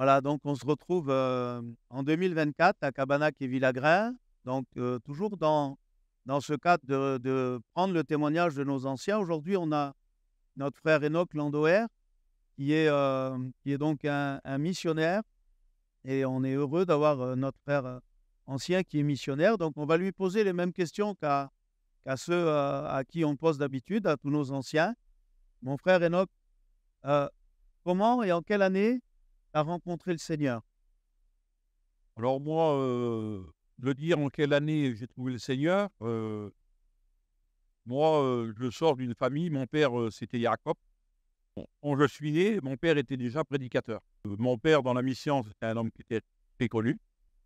Voilà, donc on se retrouve, en 2024 à Cabanac et Villagrán. Donc, toujours dans ce cadre de prendre le témoignage de nos anciens. Aujourd'hui, on a notre frère Enoch Landoer qui est donc un missionnaire et on est heureux d'avoir, notre frère, ancien qui est missionnaire. Donc on va lui poser les mêmes questions qu'à ceux, à qui on pose d'habitude, à tous nos anciens. Mon frère Enoch, heu, comment et en quelle année tu as rencontré le Seigneur? Alors moi, de dire en quelle année j'ai trouvé le Seigneur, moi, je sors d'une famille, mon père, c'était Jacob. Quand je suis né, mon père était déjà prédicateur. Mon père dans la mission, c'était un homme qui était très connu.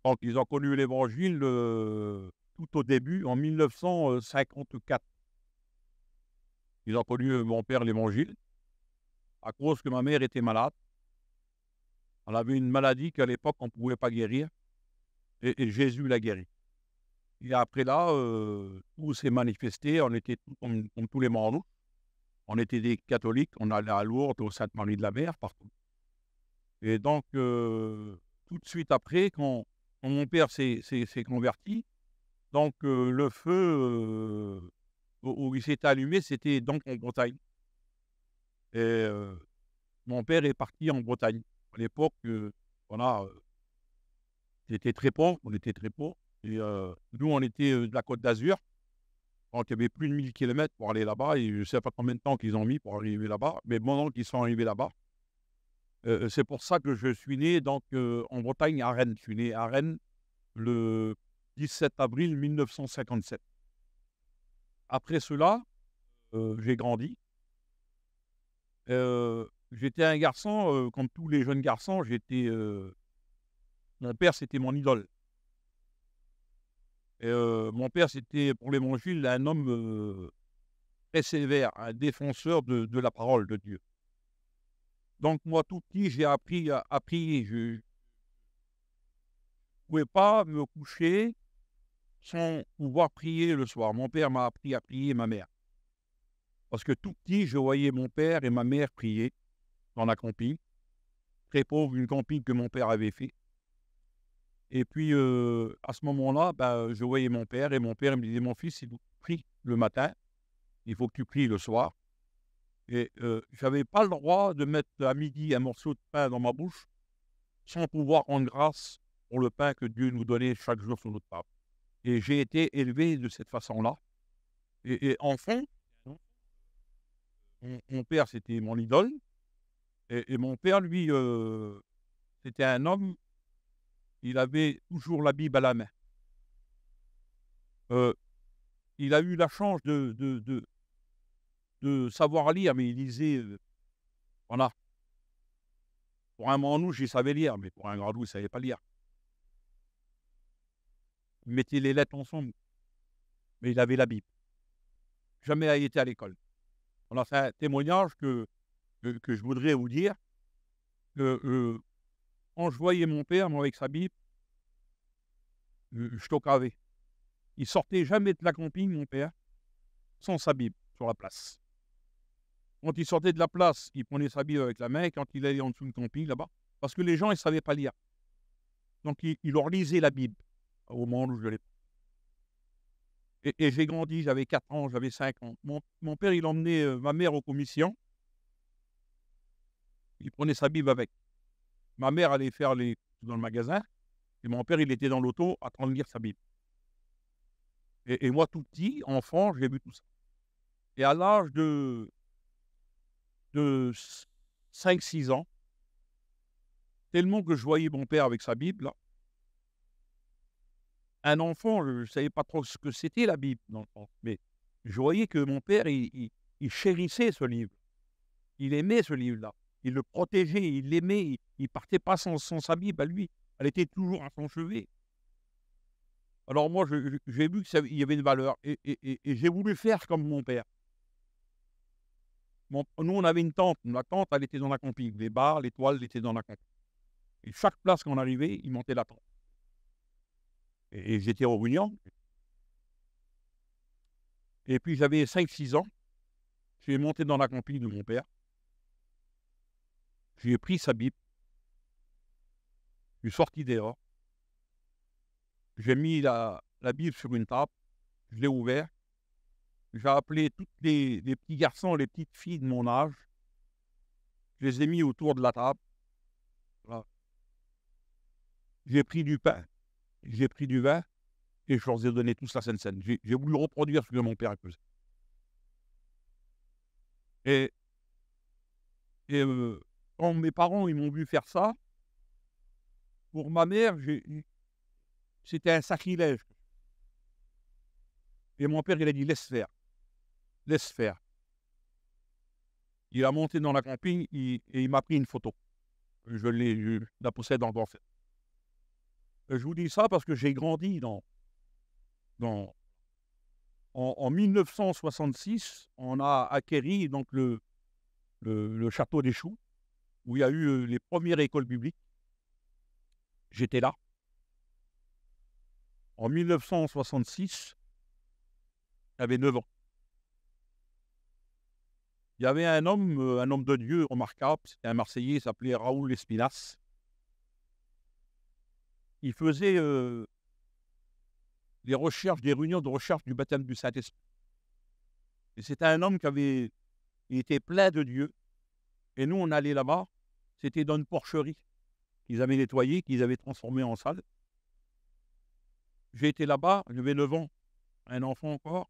Donc ils ont connu l'évangile, tout au début en 1954. Ils ont connu, mon père l'évangile, à cause que ma mère était malade. Elle avait une maladie qu'à l'époque on ne pouvait pas guérir et Jésus l'a guérie. Et après là, tout s'est manifesté. On était tous comme tous les Mormons. On était des catholiques. On allait à Lourdes, au Sainte-Marie de la Mer, partout. Et donc, tout de suite après, quand mon père s'est converti, donc, le feu, où il s'est allumé, c'était donc en Bretagne. Et mon père est parti en Bretagne. À l'époque, voilà, c'était très pauvre, on était très pauvres et nous, on était, de la Côte d'Azur. Donc il y avait plus de 1000 kilomètres pour aller là-bas et je ne sais pas combien de temps qu'ils ont mis pour arriver là-bas, mais pendant qu'ils sont arrivés là-bas, c'est pour ça que je suis né donc, en Bretagne, à Rennes. Je suis né à Rennes le 17 avril 1957. Après cela, j'ai grandi. J'étais un garçon, comme tous les jeunes garçons, mon père, c'était mon idole et mon père, c'était pour l'Évangile un homme, très sévère, un défenseur de la parole de Dieu. Donc moi, tout petit, j'ai appris à prier. Je ne pouvais pas me coucher sans pouvoir prier le soir. Mon père m'a appris à prier, ma mère. Parce que tout petit, je voyais mon père et ma mère prier dans la camping. Très pauvre, une camping que mon père avait fait. Et puis, à ce moment-là, bah, je voyais mon père et mon père me disait: «Mon fils, il faut que tu pries le matin, il faut que tu pries le soir». Et j'avais pas le droit de mettre à midi un morceau de pain dans ma bouche sans pouvoir rendre grâce pour le pain que Dieu nous donnait chaque jour sur notre table. Et j'ai été élevé de cette façon-là. Et enfant, mon père, c'était mon idole. Et mon père, lui, c'était un homme, il avait toujours la Bible à la main. Heu, il a eu la chance de savoir lire, mais il lisait, voilà. Pour un manouche, il savait lire, mais pour un gradou, il ne savait pas lire. Il mettait les lettres ensemble, mais il avait la Bible. Jamais a été à l'école. Voilà, c'est un témoignage que je voudrais vous dire que, quand je voyais mon père, moi, avec sa Bible, je toquavais. Il sortait jamais de la camping, mon père, sans sa Bible sur la place. Quand il sortait de la place, il prenait sa Bible avec la main et quand il allait en dessous du camping là-bas, parce que les gens, ils ne savaient pas lire. Donc il leur lisait la Bible au moment où je l'ai. Et j'ai grandi, j'avais 4 ans, j'avais 5 ans. Mon père, il emmenait, ma mère aux commissions, il prenait sa Bible avec. Ma mère allait faire les dans le magasin et mon père, il était dans l'auto en train de lire sa Bible. Et moi, tout petit, enfant, j'ai vu tout ça. Et à l'âge de 5 6 ans, tellement que je voyais mon père avec sa Bible là, un enfant, je ne savais pas trop ce que c'était la Bible dans le temps, mais je voyais que mon père, il chérissait ce livre. Il aimait ce livre-là. Il le protégeait, il l'aimait, il partait pas sans sa Bible à lui. Elle était toujours à son chevet. Alors moi, j'ai vu que ça il y avait une valeur et j'ai voulu faire comme mon père. Nous, on avait une tente. La tente, elle était dans la camping. Les bars, les toiles étaient dans la camping. Et chaque place qu'on arrivait, il montait la tente. Et j'étais réunion. Et puis j'avais 5 6 ans. J'ai monté dans la camping de mon père. J'ai pris sa Bible. Je suis sorti dehors. J'ai mis la Bible sur une table. Je l'ai ouvert. J'ai appelé tous les petits garçons, les petites filles de mon âge. Je les ai mis autour de la table. Voilà. J'ai pris du pain, j'ai pris du vin et je leur ai donné tous la Sainte Seine. J'ai voulu reproduire ce que mon père faisait. Et, et quand mes parents ils m'ont vu faire ça, pour ma mère, c'était un sacrilège. Et mon père, il a dit laisse faire, laisse faire. Il a monté dans la camping et il m'a pris une photo. Je la possède encore. Je vous dis ça parce que j'ai grandi en 1966, on a acquéri donc le château des Choux, où il y a eu les premières écoles publiques. J'étais là. En 1966, j'avais 9 ans. Il y avait un homme de Dieu remarquable, c'était un Marseillais, il s'appelait Raoul Espinas. Il faisait des réunions de recherche du baptême du Saint-Esprit. Et c'était un homme il était plein de Dieu. Et nous, on allait là-bas, c'était dans une porcherie qu'ils avaient nettoyée, qu'ils avaient transformée en salle. J'ai été là-bas, j'avais 9 ans, un enfant encore.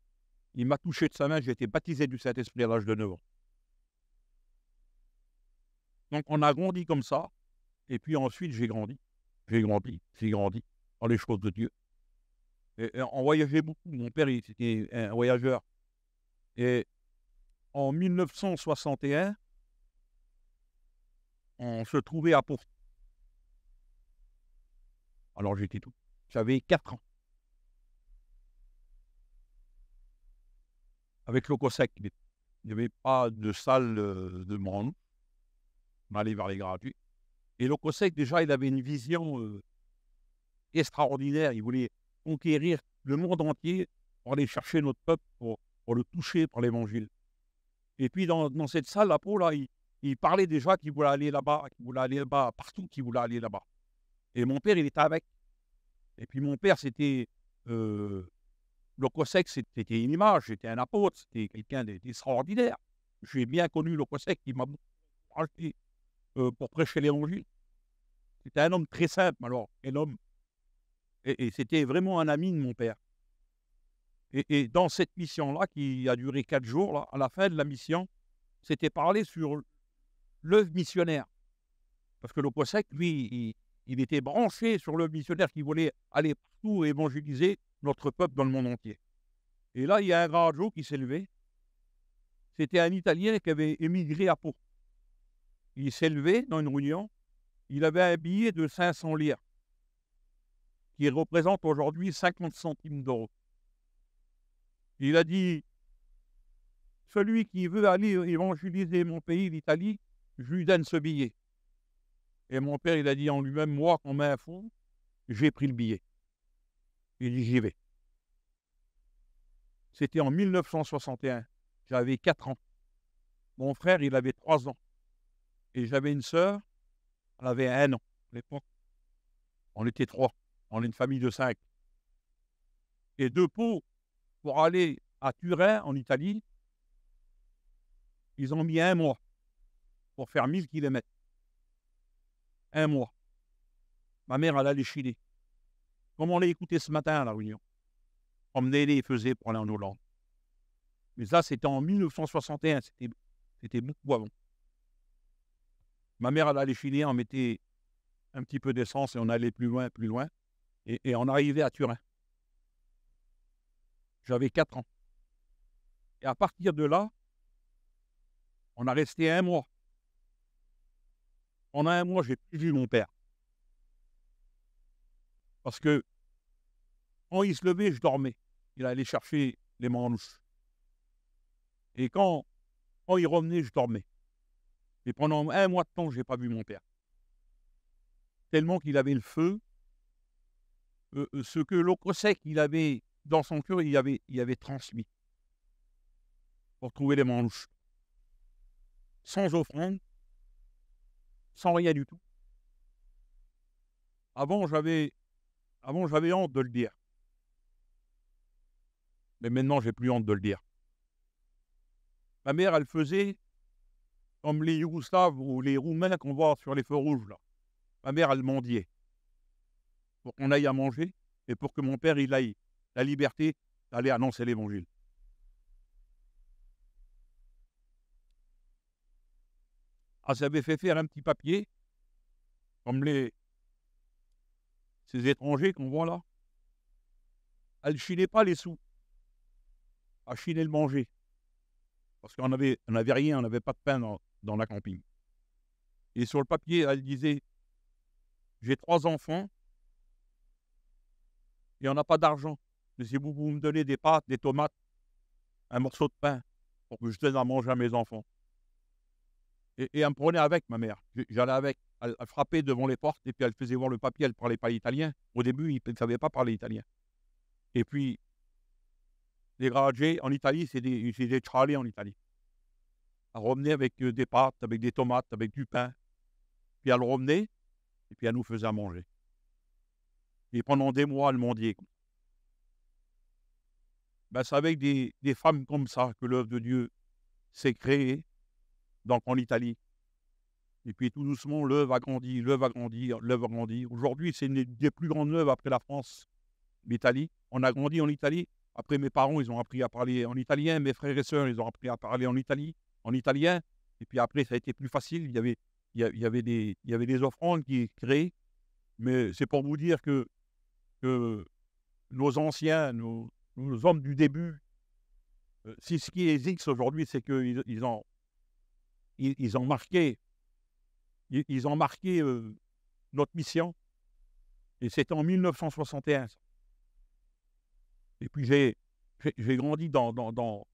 Il m'a touché de sa main, j'ai été baptisé du Saint-Esprit à l'âge de 9 ans. Donc, on a grandi comme ça. Et puis ensuite, j'ai grandi dans les choses de Dieu. Et on voyageait beaucoup. Mon père, il était un voyageur. Et en 1961, on se trouvait à Pau. Alors j'étais tout. J'avais 4 ans. Avec l'Ocosec, il n'y avait pas de salle de Morandou. On allait vers les gratuits. Et l'Ocosec, déjà, il avait une vision extraordinaire. Il voulait conquérir le monde entier pour aller chercher notre peuple, pour le toucher par l'évangile. Et puis, dans cette salle, à Pau, là, il parlait déjà qu'il voulait aller là-bas, partout qu'il voulait aller là-bas. Et mon père, il était avec. Et puis, mon père, c'était... l'Ocosec, c'était une image, c'était un apôtre, c'était quelqu'un d'extraordinaire. J'ai bien connu l'Ocosec, il m'a beaucoup encouragé pour prêcher l'évangile. C'était un homme très simple, alors, un homme. Et c'était vraiment un ami de mon père. Et dans cette mission-là, qui a duré 4 jours, là, à la fin de la mission, c'était parlé sur l'œuvre missionnaire. Parce que l'Ocosec, lui, il était branché sur l'œuvre missionnaire qui voulait aller partout et évangéliser notre peuple dans le monde entier. Et là, il y a un grand jour qui s'est levé. C'était un Italien qui avait émigré à Pau. Il s'est levé dans une réunion. Il avait un billet de 500 lire, qui représente aujourd'hui 50 centimes d'euros. Il a dit, celui qui veut aller évangéliser mon pays, l'Italie, je lui donne ce billet. Et mon père, il a dit en lui-même, moi, qu'on met un fond, j'ai pris le billet. Il dit, j'y vais. C'était en 1961. J'avais 4 ans. Mon frère, il avait 3 ans. Et j'avais une sœur, elle avait 1 an à l'époque. On était 3. On est une famille de 5. Et de Pau, pour aller à Turin, en Italie, ils ont mis 1 mois pour faire 1000 kilomètres. 1 mois. Ma mère, elle allait chiler. Comme on l'a écouté ce matin à la réunion. Emmener les faisait pour aller en Hollande. Mais ça, c'était en 1961. C'était beaucoup avant. Ma mère, elle allait chiler, on mettait un petit peu d'essence et on allait plus loin, plus loin. Et on arrivait à Turin. J'avais 4 ans. Et à partir de là, on a resté 1 mois. Pendant 1 mois, j'ai plus vu mon père. Parce que quand il se levait, je dormais. Il allait chercher les manouches. Et quand il revenait, je dormais. Et pendant 1 mois de temps, je n'ai pas vu mon père. Tellement qu'il avait le feu. Ce que l'Ocosec, il avait dans son cœur, il avait transmis. Pour trouver les manouches. Sans offrande. Sans rien du tout. Avant, j'avais honte de le dire. Mais maintenant, j'ai plus honte de le dire. Ma mère, elle faisait comme les Yougoslaves ou les Roumains qu'on voit sur les feux rouges, là. Ma mère, elle mendiait pour qu'on aille à manger et pour que mon père, il aille la liberté d'aller annoncer l'évangile. Elle s'avait fait faire un petit papier, comme ces étrangers qu'on voit là. Elle ne chinait pas les sous, elle chinait le manger. Parce qu'on avait rien, on n'avait pas de pain dans la camping. Et sur le papier, elle disait, j'ai 3 enfants et on n'a pas d'argent. Mais si vous me donnez des pâtes, des tomates, un morceau de pain, pour que je donne à manger à mes enfants. Et elle me prenait avec, ma mère. J'allais avec. Elle frappait devant les portes et puis elle faisait voir le papier, elle ne parlait pas italien. Au début, il ne savait pas parler italien. Et puis, les gradgés en Italie, c'est des ciali en Italie. Elle revenait avec des pâtes, avec des tomates, avec du pain. Puis elle revenait et puis elle nous faisait à manger. Et pendant des mois, elle mendiait. Ben, c'est avec des femmes comme ça que l'œuvre de Dieu s'est créée, donc en Italie. Et puis tout doucement, l'œuvre a grandi, l'œuvre a grandi, l'œuvre a grandi. Aujourd'hui, c'est une des plus grandes œuvres après la France, l'Italie. On a grandi en Italie. Après, mes parents, ils ont appris à parler en italien. Mes frères et sœurs, ils ont appris à parler en italien. Et puis après, ça a été plus facile. Il y avait des offrandes qui créées. Mais c'est pour vous dire que nos anciens, nos hommes du début, si ce qui existe aujourd'hui, c'est qu'ils ont marqué, ils ont marqué notre mission. Et c'était en 1961. Et puis j'ai grandi dans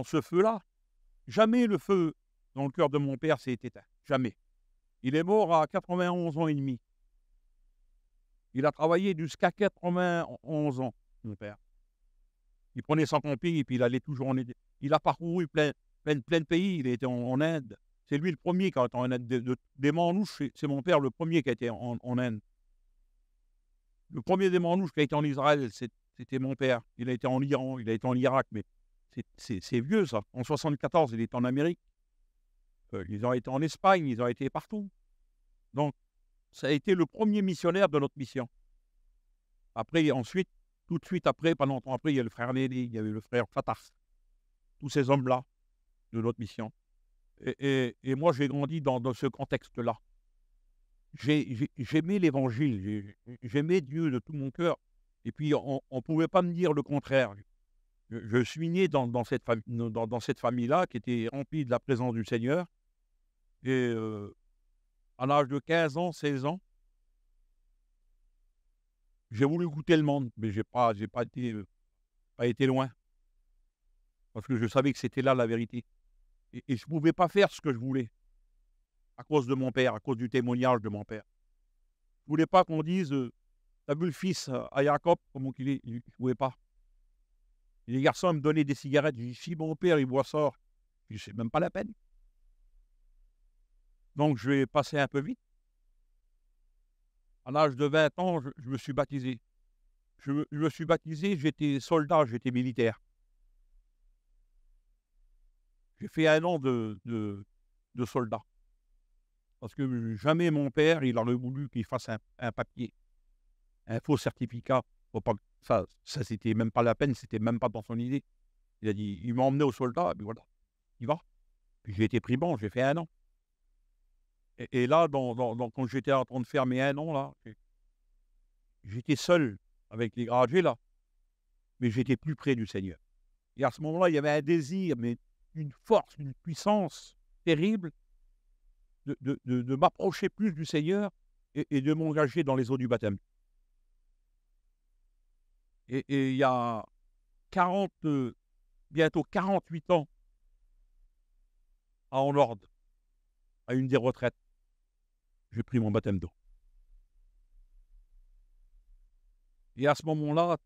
ce feu-là. Jamais le feu dans le cœur de mon père s'est éteint. Jamais. Il est mort à 91 ans et demi. Il a travaillé jusqu'à 91 ans, mon père. Il prenait son camping et puis il allait toujours en Inde. Il a parcouru plein de pays. Il était en Inde. C'est lui le premier qui a été en Inde. Des Manouches, c'est mon père le premier qui a été en Inde. Le premier des Manouches qui a été en Israël, c'était mon père. Il a été en Iran, il a été en Irak, mais c'est vieux ça. En 74, il est en Amérique. Ils ont été en Espagne, ils ont été partout. Donc, ça a été le premier missionnaire de notre mission. Après, ensuite, tout de suite après, pas longtemps après, il y a le frère Nelly, il y avait le frère Fatah. Tous ces hommes-là de notre mission. Et moi, j'ai grandi dans ce contexte-là. J'aimais l'Évangile, j'aimais Dieu de tout mon cœur. Et puis, on ne pouvait pas me dire le contraire. Je suis né dans cette famille-là qui était remplie de la présence du Seigneur. Et à l'âge de 15 ans, 16 ans, j'ai voulu goûter le monde, mais je n'ai pas été loin. Parce que je savais que c'était là la vérité. Et je ne pouvais pas faire ce que je voulais. À cause de mon père, à cause du témoignage de mon père. Je ne voulais pas qu'on dise t'as vu le fils à Jacob, comment qu'il est. Je ne pouvais pas. Et les garçons me donnaient des cigarettes. Je dis si mon père il boit ça, je dis c'est même pas la peine. Donc je vais passer un peu vite. À l'âge de 20 ans, je me suis baptisé. Je me suis baptisé, j'étais soldat, j'étais militaire. J'ai fait 1 an de soldat. Parce que jamais mon père, il aurait voulu qu'il fasse un papier, un faux certificat. Faut pas, ça c'était même pas la peine, c'était même pas dans son idée. Il a dit, il m'a emmené au soldat, et puis voilà, il va. Puis j'ai été pris bon, j'ai fait 1 an. Et là, quand j'étais en train de faire mes 1 an, là, j'étais seul avec les gradés, là, mais j'étais plus près du Seigneur. Et à ce moment-là, il y avait un désir, mais une force, une puissance terrible de m'approcher plus du Seigneur et de m'engager dans les eaux du baptême. Et il y a bientôt 48 ans, à Honord, à une des retraites, j'ai pris mon baptême d'eau. Et à ce moment-là,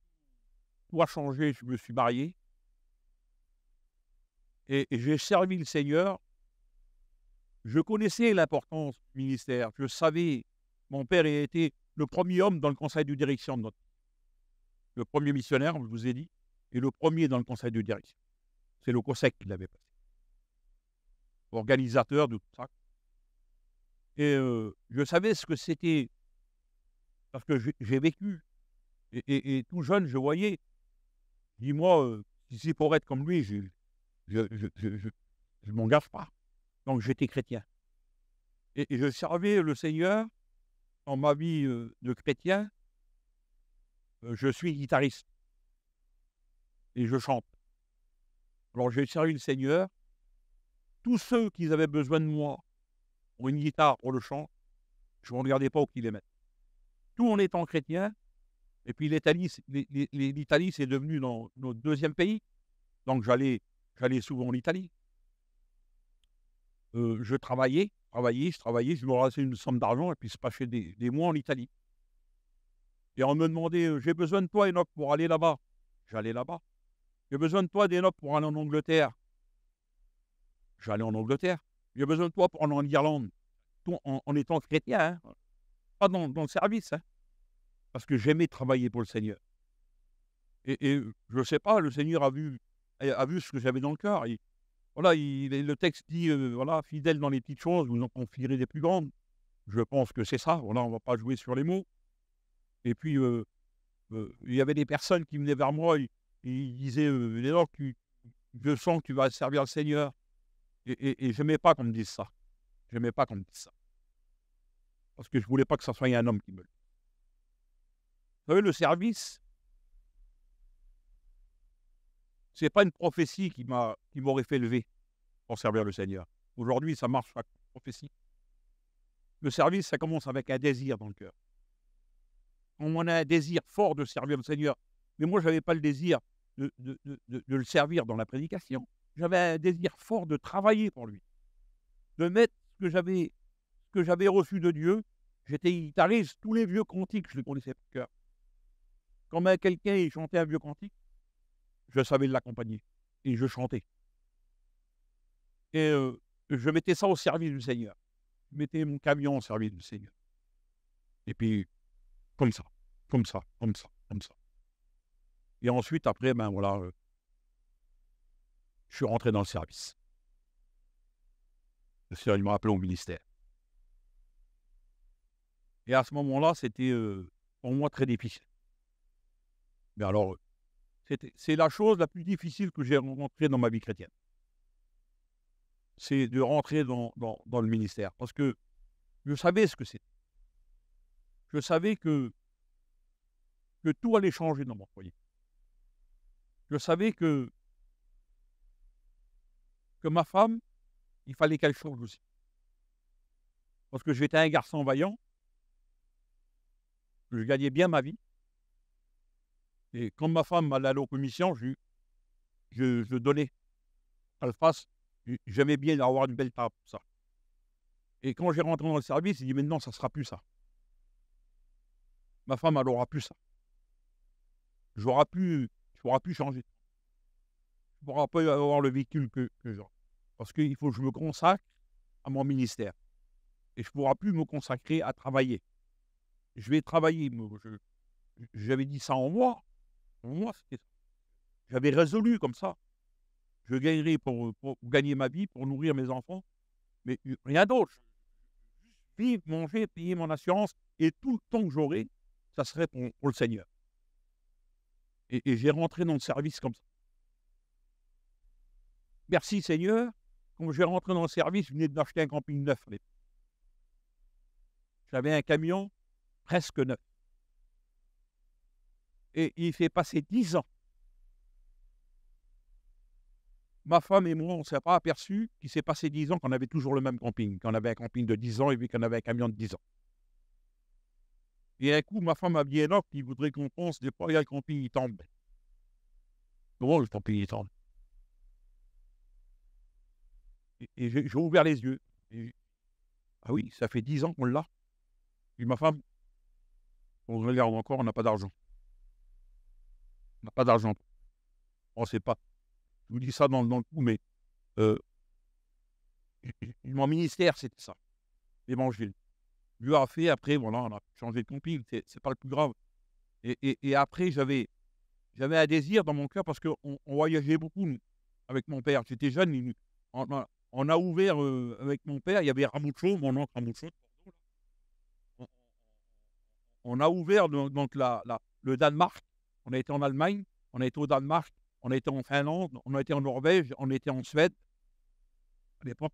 tout a changé, je me suis marié. Et j'ai servi le Seigneur. Je connaissais l'importance du ministère. Je savais, mon père a été le premier homme dans le conseil de direction de notre. Le premier missionnaire, je vous ai dit, et le premier dans le conseil de direction. C'est le COSEC qui l'avait passé. Organisateur de tout ça. Et je savais ce que c'était, parce que j'ai vécu. Et tout jeune, je voyais. Dis-moi, si c'est pour être comme lui, je m'engage pas. Donc j'étais chrétien. Et je servais le Seigneur dans ma vie de chrétien. Je suis guitariste. Et je chante. Alors j'ai servi le Seigneur. Tous ceux qui avaient besoin de moi pour une guitare, pour le chant, je ne regardais pas où qu'ils les mettent. Tout en étant chrétien. Et puis l'Italie, c'est devenu notre deuxième pays. Donc j'allais souvent en Italie. Je travaillais, je me ramassais une somme d'argent et puis je passais des mois en Italie. Et on me demandait, j'ai besoin de toi, Enoch, pour aller là-bas. J'allais là-bas. J'ai besoin de toi, Enoch, pour aller en Angleterre. J'allais en Angleterre. J'ai besoin de toi pour aller en Irlande. Tout en étant chrétien, hein. Pas dans le service, hein. Parce que j'aimais travailler pour le Seigneur. Et je ne sais pas, le Seigneur a vu ce que j'avais dans le cœur. Voilà, le texte dit, voilà, fidèle dans les petites choses, vous en confierez des plus grandes. Je pense que c'est ça. Voilà, on ne va pas jouer sur les mots. Et puis, il y avait des personnes qui venaient vers moi, ils disaient, Lénore, je sens que tu vas servir le Seigneur. Et je n'aimais pas qu'on me dise ça. Je n'aimais pas qu'on me dise ça. Parce que je ne voulais pas que ça soit un homme qui me le dise. Vous savez, le service, ce n'est pas une prophétie qui m'aurait fait lever pour servir le Seigneur. Aujourd'hui, ça marche chaque prophétie. Le service, ça commence avec un désir dans le cœur. On a un désir fort de servir le Seigneur. Mais moi, je n'avais pas le désir de le servir dans la prédication. J'avais un désir fort de travailler pour lui. De mettre ce que j'avais reçu de Dieu. J'étais guitariste, tous les vieux cantiques, je les connaissais par cœur. Quand quelqu'un chantait un vieux cantique, je savais l'accompagner. Et je chantais. Et je mettais ça au service du Seigneur. Je mettais mon camion au service du Seigneur. Et puis, comme ça. Et ensuite, après, ben voilà, je suis rentré dans le service. Le Seigneur, il m'a appelé au ministère. Et à ce moment-là, c'était pour moi très difficile. Mais alors, c'est la chose la plus difficile que j'ai rencontrée dans ma vie chrétienne. C'est de rentrer dans le ministère. Parce que je savais ce que c'était. Je savais que tout allait changer dans mon foyer. Je savais que ma femme, il fallait qu'elle change aussi. Parce que j'étais un garçon vaillant. Je gagnais bien ma vie. Et quand ma femme allait aux commissions, je donnais à le face. J'aimais bien avoir une belle table, ça. Et quand j'ai rentré dans le service, il dit maintenant, ça ne sera plus ça. Ma femme, elle n'aura plus ça. Je n'aurai plus changer. Je ne pourrai pas avoir le véhicule que j'ai. Parce qu'il faut que je me consacre à mon ministère. Et je ne pourrai plus me consacrer à travailler. Je vais travailler. J'avais dit ça en moi. En moi, c'était ça. J'avais résolu comme ça. Je gagnerai pour gagner ma vie, pour nourrir mes enfants. Mais rien d'autre. Vivre, manger, payer mon assurance. Et tout le temps que j'aurai, ça serait pour le Seigneur. Et j'ai rentré dans le service comme ça. Merci Seigneur. Quand j'ai rentré dans le service, je venais d'acheter un camping neuf. J'avais un camion presque neuf. Et il fait passer 10 ans. Ma femme et moi, on ne s'est pas aperçu qu'il s'est passé 10 ans qu'on avait toujours le même camping. Qu'on avait un camping de 10 ans et puis qu'on avait un camion de 10 ans. Et un coup, ma femme a dit Enoch, il voudrait qu'on pense, des fois, il y a le camping, il tombe. Comment le camping, il tombe? Et j'ai ouvert les yeux. Ah oui, ça fait 10 ans qu'on l'a. Puis ma femme, on regarde encore, on n'a pas d'argent. On n'a pas d'argent. On ne sait pas. Je vous dis ça dans le coup, mais mon ministère, c'était ça. L'évangile. Dieu a fait, après, voilà, on a changé de compil, c'est pas le plus grave. Et après, j'avais un désir dans mon cœur parce qu'on voyageait beaucoup, nous, avec mon père. J'étais jeune, on a ouvert avec mon père, il y avait Ramucho, mon oncle Ramucho. On, on a ouvert donc le Danemark. On a été en Allemagne, on a été au Danemark, on a été en Finlande, on a été en Norvège, on a été en Suède à l'époque.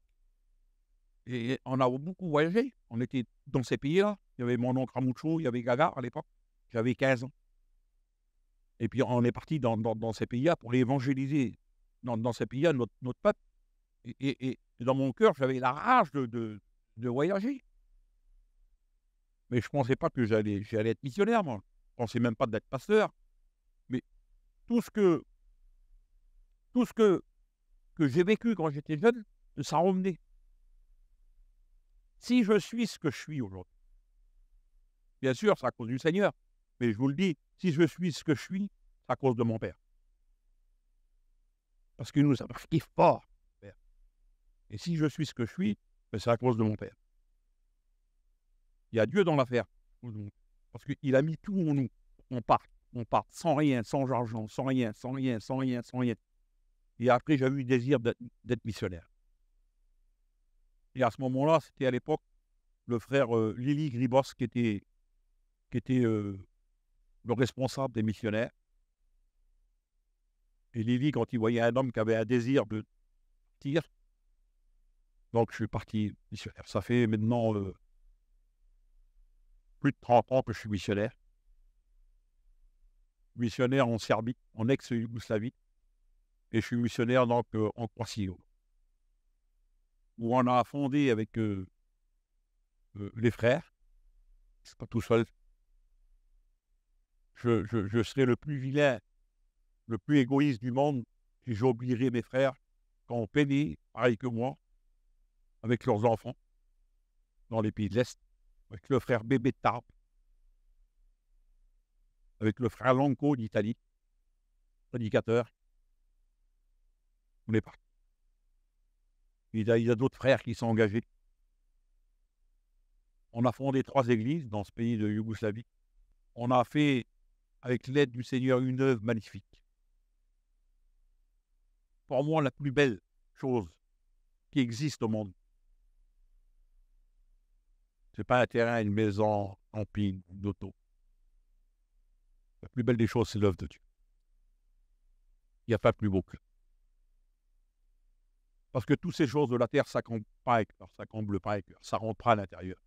Et on a beaucoup voyagé. On était dans ces pays-là. Il y avait mon oncle Ramucho, il y avait Gaga à l'époque. J'avais 15 ans. Et puis on est parti dans ces pays-là pour évangéliser dans ces pays-là notre peuple. Et dans mon cœur, j'avais la rage de voyager. Mais je ne pensais pas que j'allais être missionnaire, moi. Je ne pensais même pas d'être pasteur. Mais tout ce que j'ai vécu quand j'étais jeune, ça revenait. Si je suis ce que je suis aujourd'hui, bien sûr, c'est à cause du Seigneur. Mais je vous le dis, si je suis ce que je suis, c'est à cause de mon père. Parce qu'il nous a marqué fort, mon père. Et si je suis ce que je suis, ben c'est à cause de mon père. Il y a Dieu dans l'affaire. Parce qu'il a mis tout en nous. On part sans rien, sans argent, sans rien. Et après, j'ai eu le désir d'être missionnaire. Et à ce moment-là, c'était à l'époque le frère Lili Gribos qui était le responsable des missionnaires. Et Lili, quand il voyait un homme qui avait un désir de partir, donc je suis parti missionnaire. Ça fait maintenant plus de 30 ans que je suis missionnaire. Missionnaire en Serbie, en ex-Yougoslavie. Et je suis missionnaire donc en Croatie, où on a fondé avec les frères. C'est pas tout seul. Je serai le plus vilain, le plus égoïste du monde si j'oublierai mes frères qui ont peiné, pareil que moi, avec leurs enfants, dans les pays de l'Est, avec le frère Bébé de Tarbes, avec le frère Lanco d'Italie, prédicateur. On est parti. Il y a d'autres frères qui sont engagés. On a fondé 3 églises dans ce pays de Yougoslavie. On a fait, avec l'aide du Seigneur, une œuvre magnifique. Pour moi, la plus belle chose qui existe au monde. Ce n'est pas un terrain, une maison, un camping, une auto. La plus belle des choses, c'est l'œuvre de Dieu. Il n'y a pas plus beau que. Parce que toutes ces choses de la terre, ça comble pas avec cœur, ça comble pas avec cœur, ça rentre pas à l'intérieur.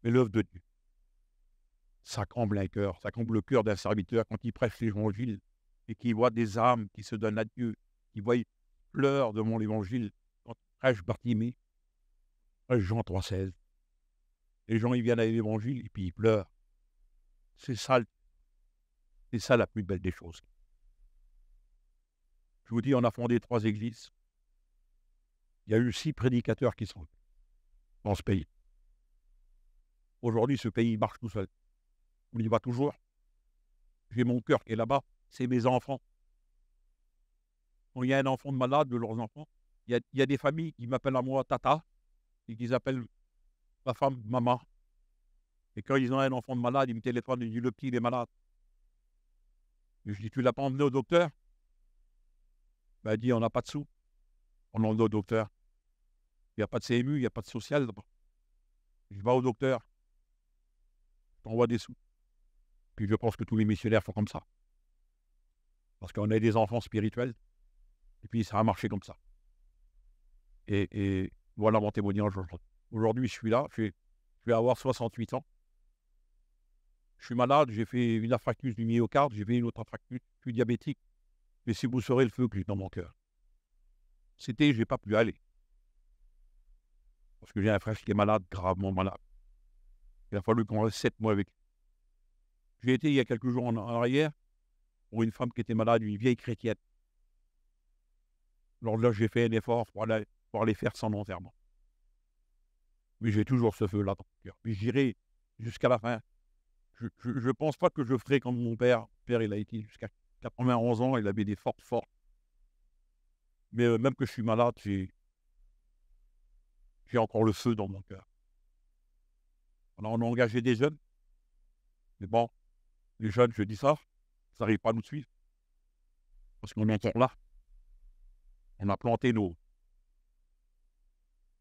Mais l'œuvre de Dieu, ça comble un cœur, ça comble le cœur d'un serviteur quand il prêche l'évangile et qu'il voit des âmes qui se donnent à Dieu, qui voient pleurent devant l'évangile quand il prêche Bartimée, prêche Jean 3,16. Les gens, ils viennent à l'évangile et puis ils pleurent. C'est ça la plus belle des choses. Je vous dis, on a fondé 3 églises. Il y a eu 6 prédicateurs qui sont dans ce pays. Aujourd'hui, ce pays marche tout seul. On y va toujours. J'ai mon cœur qui est là-bas. C'est mes enfants. Quand il y a un enfant de malade, de leurs enfants, il y a des familles qui m'appellent à moi Tata et qui appellent ma femme Maman. Et quand ils ont un enfant de malade, ils me téléphonent et ils disent le petit, il est malade. Et je dis, tu ne l'as pas emmené au docteur? Ben, elle dit, on n'a pas de sous. On l'emmène au docteur. Il n'y a pas de CMU, il n'y a pas de social là-bas. Je vais au docteur. Je t'envoie des sous. Puis je pense que tous les missionnaires font comme ça. Parce qu'on a des enfants spirituels. Et puis ça a marché comme ça. Et voilà mon témoignage aujourd'hui. Aujourd'hui, je suis là. Je vais avoir 68 ans. Je suis malade. J'ai fait une infarctus du myocarde. J'ai fait une autre infarctus. Je suis diabétique. Mais si vous saurez le feu que j'ai dans mon cœur. Je n'ai pas pu aller. Parce que j'ai un frère qui est malade, gravement malade. Il a fallu qu'on reste 7 mois avec lui. J'ai été il y a quelques jours en arrière pour une femme qui était malade, une vieille chrétienne. Alors là, j'ai fait un effort pour aller faire son enterrement. Mais j'ai toujours ce feu-là dans mon cœur. Puis j'irai jusqu'à la fin. Je ne pense pas que je ferai comme mon père. Mon père, il a été jusqu'à 91 ans, il avait des forces fortes. Mais même que je suis malade, j'ai encore le feu dans mon cœur. Alors, on a engagé des jeunes. Mais bon, les jeunes, je dis ça, ils n'arrivent pas à nous suivre. Parce qu'on est encore là. On a planté nos.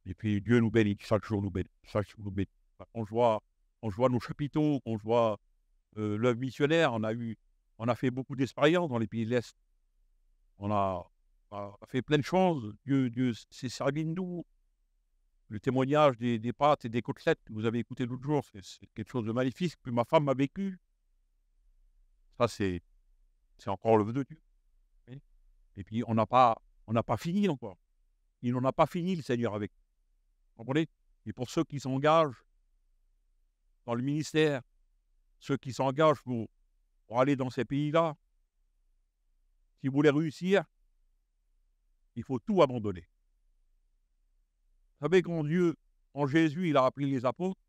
Et puis Dieu nous bénit, chaque jour nous bénit, chaque jour nous bénit. On voit nos chapiteaux, on voit l'œuvre missionnaire, on a fait beaucoup d'expériences dans les pays de l'Est. On a fait plein de choses. Dieu s'est servi de nous. Le témoignage des pâtes et des côtelettes que vous avez écouté l'autre jour, c'est quelque chose de magnifique que ma femme a vécu. Ça, c'est encore l'œuvre de Dieu. Oui. Et puis, on n'a pas fini encore. Il n'en a pas fini, le Seigneur, avec nous. Vous comprenez? Et pour ceux qui s'engagent dans le ministère, ceux qui s'engagent pour aller dans ces pays-là, si vous voulez réussir, il faut tout abandonner. Vous savez, quand Jésus, il a appelé les apôtres,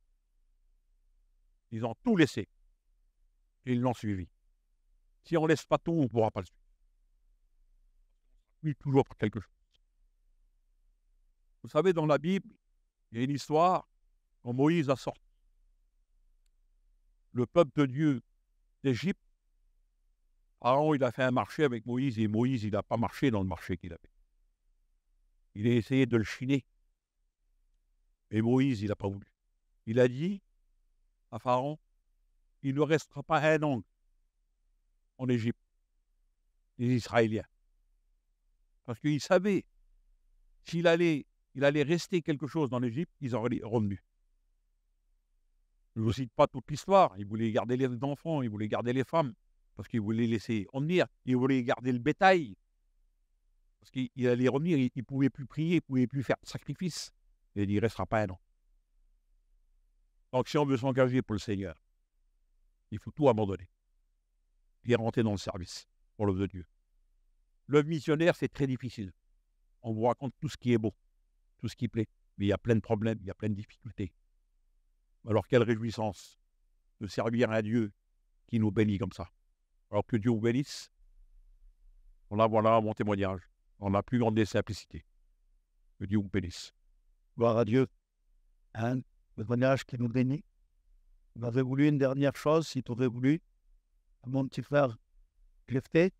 ils ont tout laissé. Et ils l'ont suivi. Si on ne laisse pas tout, on ne pourra pas le suivre. Il toujours pour quelque chose. Vous savez, dans la Bible, il y a une histoire quand Moïse a sorti le peuple de Dieu d'Égypte. Aaron, il a fait un marché avec Moïse, et Moïse, il n'a pas marché dans le marché qu'il avait. Il a essayé de le chiner. Et Moïse, il n'a pas voulu. Il a dit à Pharaon, il ne restera pas un an en Égypte, les Israéliens. Parce qu'il savait, il allait rester quelque chose dans l'Égypte, ils en seraient revenus. Je ne vous cite pas toute l'histoire. Il voulait garder les enfants, il voulait garder les femmes, parce qu'il voulait laisser revenir. Il voulait garder le bétail, parce qu'il allait revenir, il ne pouvait plus prier, il ne pouvait plus faire de sacrifice. Et il dit, il ne restera pas un an. Donc, si on veut s'engager pour le Seigneur, il faut tout abandonner et rentrer dans le service pour l'œuvre de Dieu. L'œuvre missionnaire, c'est très difficile. On vous raconte tout ce qui est beau, tout ce qui plaît, mais il y a plein de problèmes, il y a plein de difficultés. Alors, quelle réjouissance de servir un Dieu qui nous bénit comme ça. Alors que Dieu vous bénisse. Voilà mon témoignage. On a plus grande des simplicités. Que Dieu vous bénisse. Gloire à Dieu. Le témoignage qui nous bénit. On aurait voulu une dernière chose, si tu aurais voulu. Mon petit frère Jephthé,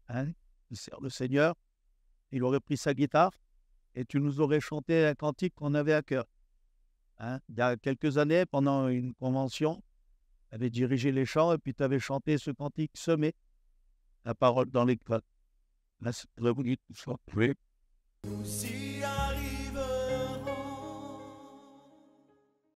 il sert le Seigneur, il aurait pris sa guitare et tu nous aurais chanté un cantique qu'on avait à cœur. Il y a quelques années, pendant une convention, tu avais dirigé les chants et puis tu avais chanté ce cantique semé, la parole dans les creux. Là, c'est très voulu tout ça. Oui.